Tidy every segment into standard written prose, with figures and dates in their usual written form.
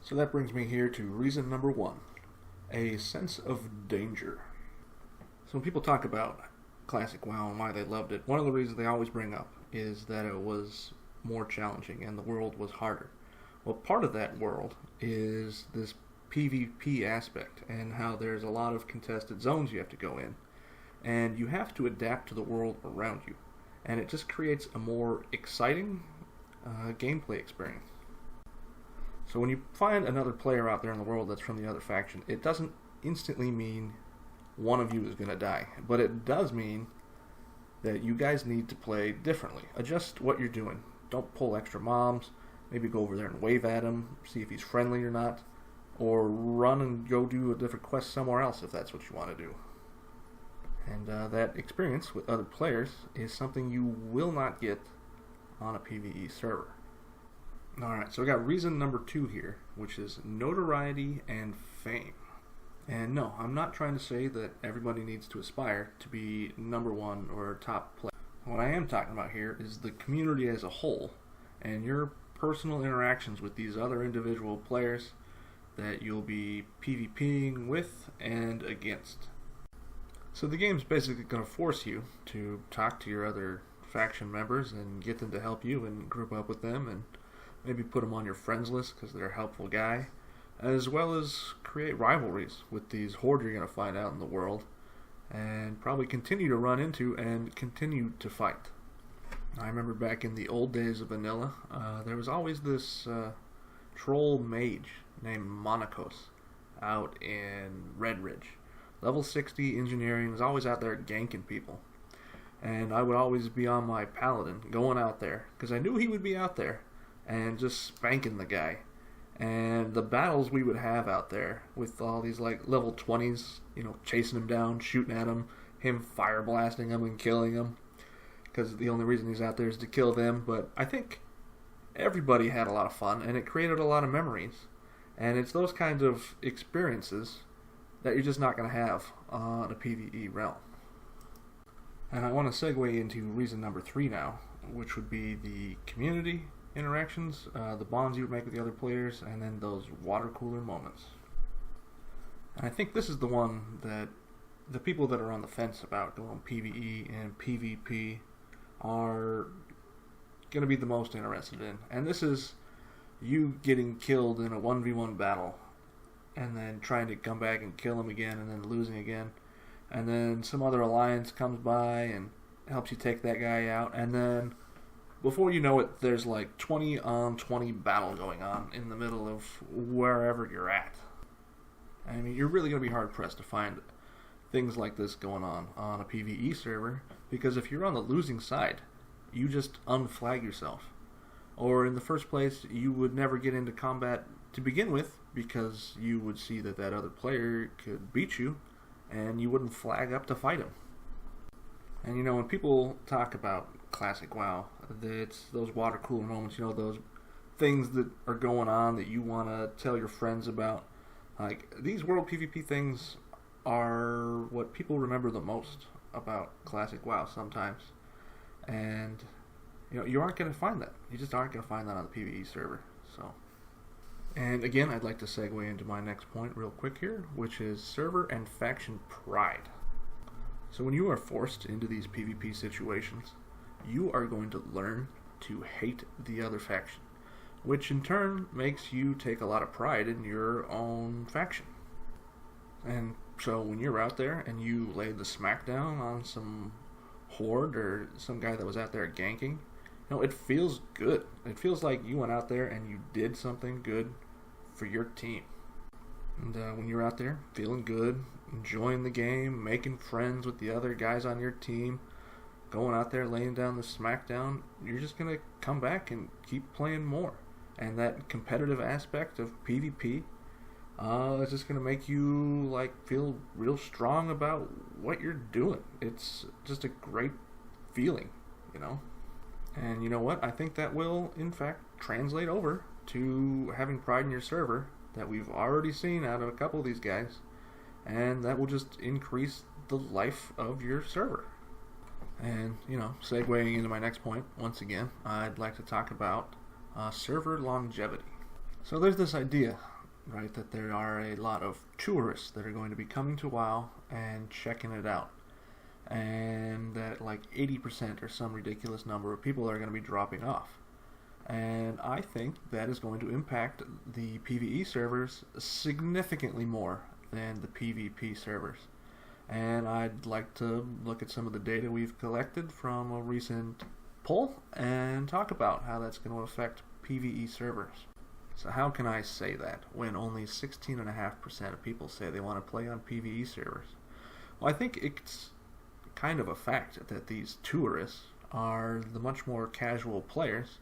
So that brings me here to reason number one, a sense of danger. So when people talk about classic WoW and why they loved it, one of the reasons they always bring up is that it was more challenging and the world was harder. Well, part of that world is this PvP aspect and how there's a lot of contested zones you have to go in. And you have to adapt to the world around you. And it just creates a more exciting gameplay experience. So when you find another player out there in the world that's from the other faction, it doesn't instantly mean one of you is going to die. But it does mean that you guys need to play differently. Adjust what you're doing. Don't pull extra mobs. Maybe go over there and wave at him, see if he's friendly or not. Or run and go do a different quest somewhere else if that's what you want to do. And that experience with other players is something you will not get on a PvE server. Alright, so we got reason number two here, which is notoriety and fame. And no, I'm not trying to say that everybody needs to aspire to be number one or top player. What I am talking about here is the community as a whole, and your personal interactions with these other individual players that you'll be PvPing with and against. So the game's basically going to force you to talk to your other faction members and get them to help you and group up with them and maybe put them on your friends list because they're a helpful guy, as well as create rivalries with these hordes you're going to find out in the world and probably continue to run into and continue to fight. I remember back in the old days of vanilla, there was always this troll mage named Monacos out in Red Ridge. Level 60 engineering, was always out there ganking people. And I would always be on my paladin going out there because I knew he would be out there and just spanking the guy. And the battles we would have out there with all these like level 20s, chasing him down, shooting at him fire blasting him and killing him because the only reason he's out there is to kill them. But I think everybody had a lot of fun and it created a lot of memories. And it's those kinds of experiences that you're just not going to have on a PvE realm. And I want to segue into reason number three now, which would be the community interactions, the bonds you would make with the other players, and then those water cooler moments. And I think this is the one that the people that are on the fence about going PvE and PvP are going to be the most interested in. And this is you getting killed in a 1v1 battle and then trying to come back and kill him again and then losing again. And then some other alliance comes by and helps you take that guy out. And then before you know it, there's like 20 on 20 battle going on in the middle of wherever you're at. I mean, you're really going to be hard pressed to find things like this going on a PvE server, because if you're on the losing side, you just unflag yourself. Or in the first place, you would never get into combat to begin with because you would see that other player could beat you and you wouldn't flag up to fight him. And when people talk about classic WoW, it's those water cooler moments, those things that are going on that you want to tell your friends about. Like, these world PvP things are what people remember the most about classic WoW sometimes. And you aren't going to find that. You just aren't going to find that on the PvE server. And again, I'd like to segue into my next point real quick here, which is server and faction pride. So when you are forced into these PvP situations, you are going to learn to hate the other faction, which in turn makes you take a lot of pride in your own faction. And so when you're out there and you lay the smackdown on some horde or some guy that was out there ganking, it feels good. It feels like you went out there and you did something good for your team. And when you're out there feeling good, enjoying the game, making friends with the other guys on your team, going out there laying down the smackdown, you're just going to come back and keep playing more. And that competitive aspect of PvP is just going to make you feel real strong about what you're doing. It's just a great feeling, And you know what? I think that will, in fact, translate over to having pride in your server that we've already seen out of a couple of these guys. And that will just increase the life of your server. And, segueing into my next point, once again, I'd like to talk about server longevity. So there's this idea right, that there are a lot of tourists that are going to be coming to WoW and checking it out. And that like 80% or some ridiculous number of people are going to be dropping off. And I think that is going to impact the PvE servers significantly more than the PvP servers. And I'd like to look at some of the data we've collected from a recent poll and talk about how that's going to affect PvE servers. So how can I say that when only 16.5% of people say they want to play on PvE servers? Well, I think it's kind of a fact that these tourists are the much more casual players,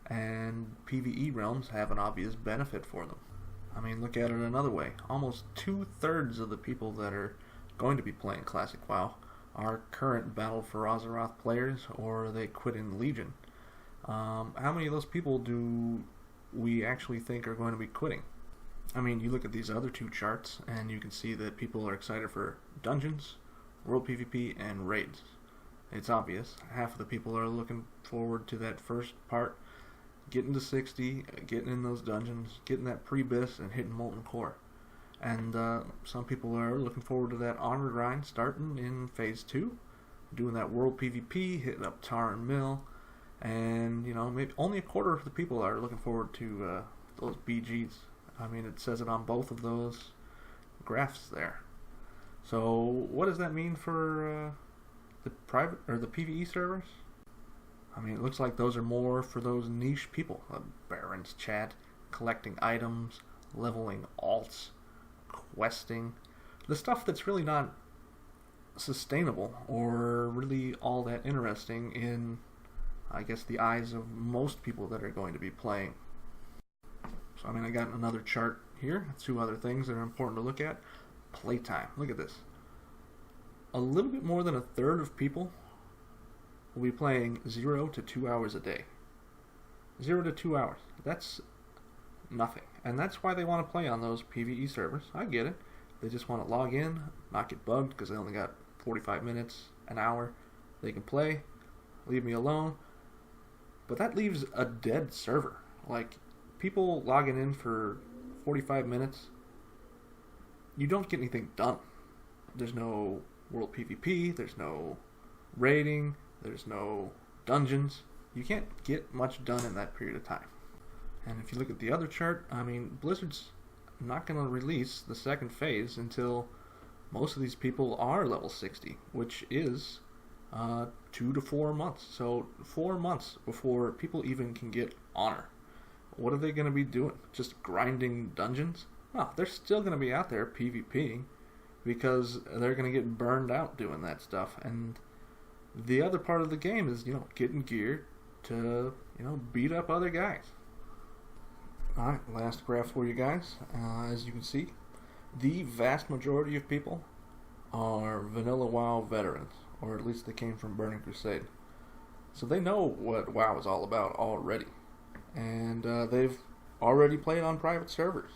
and PvE realms have an obvious benefit for them. I mean, look at it another way. Almost 2/3 of the people that are going to be playing Classic WoW are current Battle for Azeroth players, or they quit in Legion. How many of those people do we actually think are going to be quitting? I mean, you look at these other two charts, and you can see that people are excited for dungeons, World PvP, and raids. It's obvious. Half of the people are looking forward to that first part, getting to 60, getting in those dungeons, getting that pre-bis, and hitting Molten Core. And some people are looking forward to that honor grind starting in Phase 2, doing that World PvP, hitting up Tar and Mill, and, you know, maybe only a quarter of the people are looking forward to those BGs. I mean, it says it on both of those graphs there. So what does that mean for the private or the PvE servers? I mean, it looks like those are more for those niche people. Barons chat, collecting items, leveling alts, questing. The stuff that's really not sustainable or really all that interesting in, I guess, the eyes of most people that are going to be playing. So, I mean, I got another chart here. Two other things that are important to look at. Playtime. Look at this. A little bit more than 1/3 of people will be playing 0 to 2 hours a day. 0 to 2 hours. That's nothing. And that's why they want to play on those PvE servers. I get it. They just want to log in, not get bugged because they only got 45 minutes, an hour. They can play, leave me alone. But that leaves a dead server. Like, people logging in for 45 minutes, you don't get anything done. There's no World PvP, there's no raiding, there's no dungeons. You can't get much done in that period of time. And if you look at the other chart, I mean, Blizzard's not going to release the second phase until most of these people are level 60, which is 2 to 4 months. So 4 months before people even can get honor. What are they going to be doing? Just grinding dungeons? No, they're still going to be out there PvPing because they're going to get burned out doing that stuff. And the other part of the game is, you know, getting geared to, you know, beat up other guys. Alright, last graph for you guys. As you can see, the vast majority of people are vanilla WoW veterans, or at least they came from Burning Crusade. So they know what WoW is all about already. And they've already played on private servers.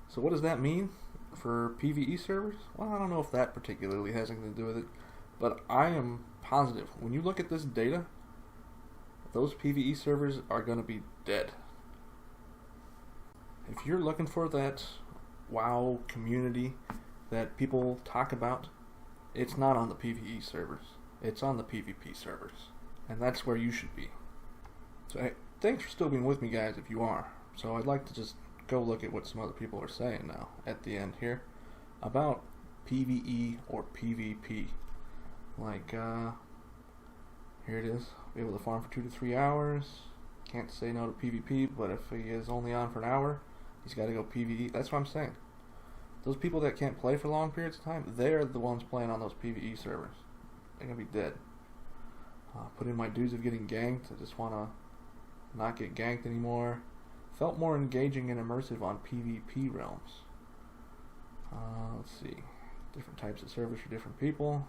So what does that mean for PvE servers? Well, I don't know if that particularly has anything to do with it, but I am positive when you look at this data, those PvE servers are going to be dead. If you're looking for that WoW community that people talk about, it's not on the PvE servers. It's on the PvP servers. And that's where you should be. So hey, thanks for still being with me, guys, if you are. So I'd like to just go look at what some other people are saying now at the end here about PvE or PvP. Like, here it is. Be able to farm for 2 to 3 hours. Can't say no to PvP, but if he is only on for an hour, he's got to go PvE. That's what I'm saying. Those people that can't play for long periods of time, they're the ones playing on those PvE servers. They're going to be dead. Put in my dues of getting ganked. I just want to not get ganked anymore. Felt more engaging and immersive on PvP realms. Let's see. Different types of servers for different people.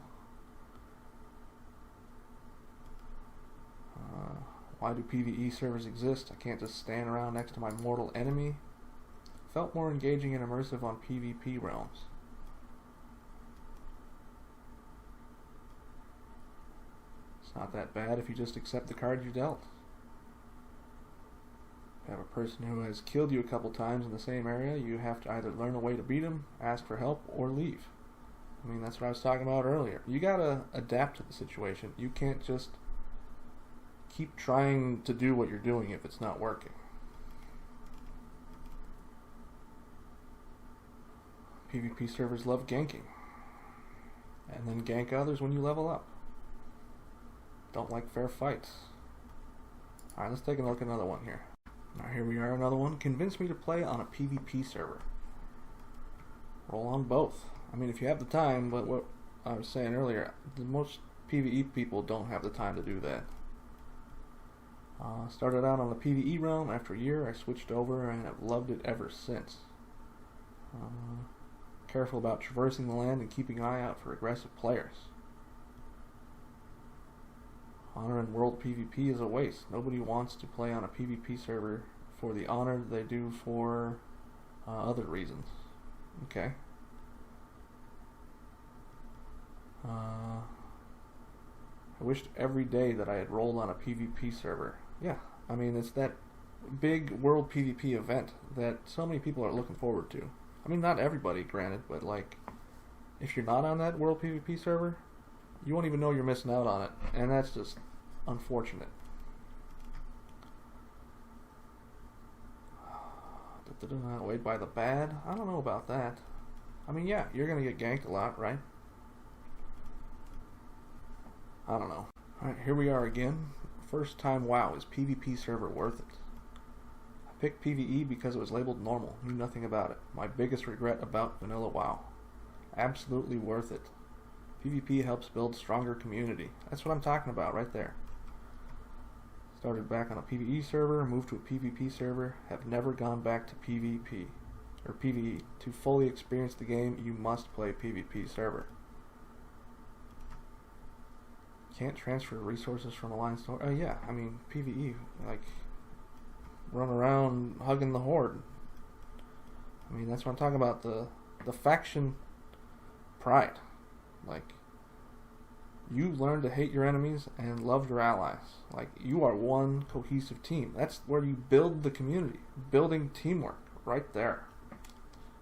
Why do PvE servers exist? I can't just stand around next to my mortal enemy. Felt more engaging and immersive on PvP realms. It's not that bad if you just accept the cards you're dealt. you have a person who has killed you a couple times in the same area, you have to either learn a way to beat him, ask for help, or leave. I mean, that's what I was talking about earlier. You gotta adapt to the situation. You can't just keep trying to do what you're doing if it's not working. PvP servers love ganking. And then gank others when you level up. Don't like fair fights. Alright, let's take a look at another one here. Now here we are, another one. Convince me to play on a PvP server. Roll on both. I mean, if you have the time, but what I was saying earlier, most PvE people don't have the time to do that. Started out on the PvE realm. After a year, I switched over and have loved it ever since. Careful about traversing the land and keeping an eye out for aggressive players. Honor in world PvP is a waste. Nobody wants to play on a PvP server for the honor they do for other reasons. Okay. I wished every day that I had rolled on a PvP server. Yeah, I mean, it's that big world PvP event that so many people are looking forward to. I mean, not everybody, granted, but like, if you're not on that world PvP server, you won't even know you're missing out on it, and that's just unfortunate. Weighed by the bad? I don't know about that. I mean, yeah, you're gonna get ganked a lot, right? I don't know. Alright, here we are again. First time WoW. Is PvP server worth it? I picked PvE because it was labeled normal. Knew nothing about it. My biggest regret about vanilla WoW. Absolutely worth it. PvP helps build stronger community. That's what I'm talking about right there. Started back on a PvE server, moved to a PvP server, have never gone back to PvP or PvE. To fully experience the game, you must play PvP server. Can't transfer resources from a line store. Oh yeah, I mean PvE, like run around hugging the horde. I mean, that's what I'm talking about, the faction pride. Like, you learn to hate your enemies and love your allies. Like, you are one cohesive team. That's where you build the community. Building teamwork right there.